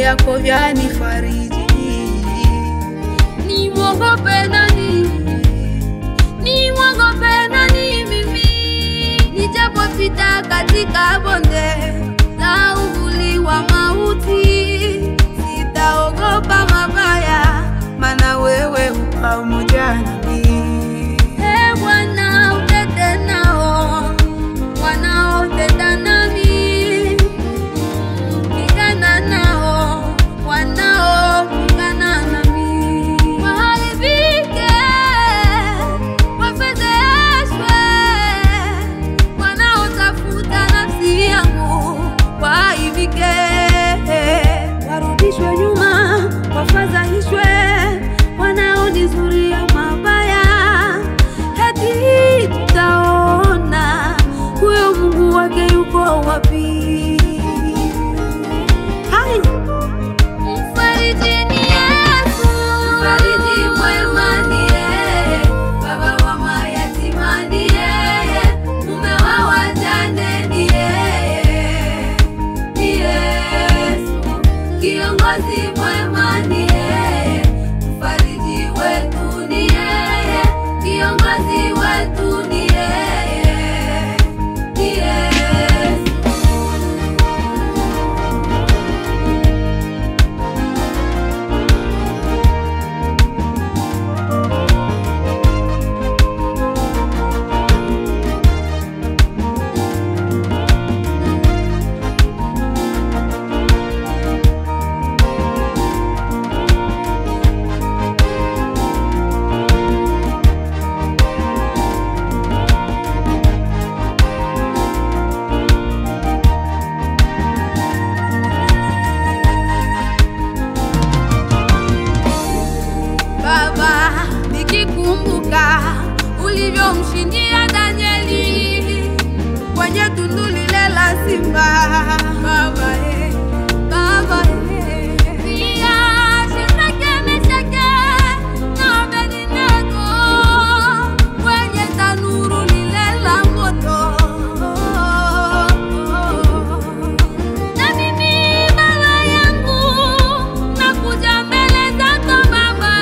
yako vyanifariji. Nimwogope nani? Nimwogope nani mimi? Nijapopita katika bonde la uvuli wa mauti, sitaogopa mabaya, maana wewe upo pamoja nami. Ee Bwana, utete nao wanaoteta nami, pigana nao wanaopigana nami. Waharibike, wafedheheshwe wanaotafuta nafsi yangu, waaibike. Warudishwe nyuma, wafadhaishwe wanaonizuria mabaya. Hadi tutaona huyo Mungu wake yuko wapi. Hai, mfariji ni Yesu, mfariji mwema ni yeye, baba wa mayatima ni yeye, mume wa wajane ni yeye, ni Yesu. Kiongozi mwema ni yeye, mfariji wetu ni yeye, kiongozi wetu ni yeye, ni Yesu. Baba, nikikumbuka ulivyomshindia Danieli kwenye tundu lile la simba, Baba Baba pia Shadraka, Meshaki na Abednego kwenye tanuru lile la moto. Na mimi Baba yangu nakuja mbele zako Baba,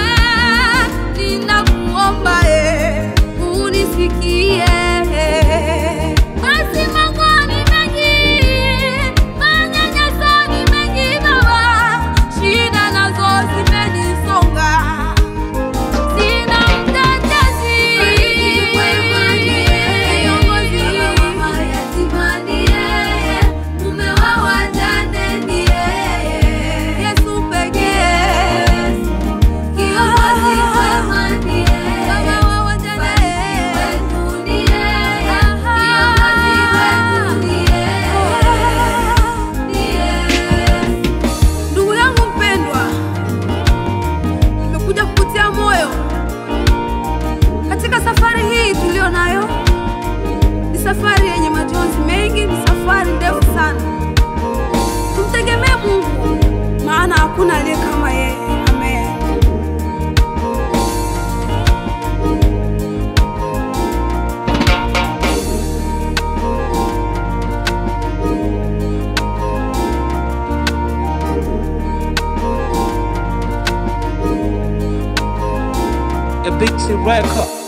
ninakuomba unisikie. Basi Mungu ni mengi, manyanyaso ni mengi Baba, shida nazo zimenisonga, sina mtetezi. Kiongozi wa mayatima ni yeye, mume wa wajane ni yeye, Yesu pekee. Kiongozi mwema ni yeye, baba wa wajane wetu ni yeye, kiongozi wetu ni yeye, ni yeye. Ndugu yangu mpendwa, nimekuja kukutia moyo katika safari hii tulio nayo. Ni safari yenye majonzi mengi, ni safari ndefu sana. Tumtegemee Mungu, maana hakuna aliye kama yeye. Amen. A big record.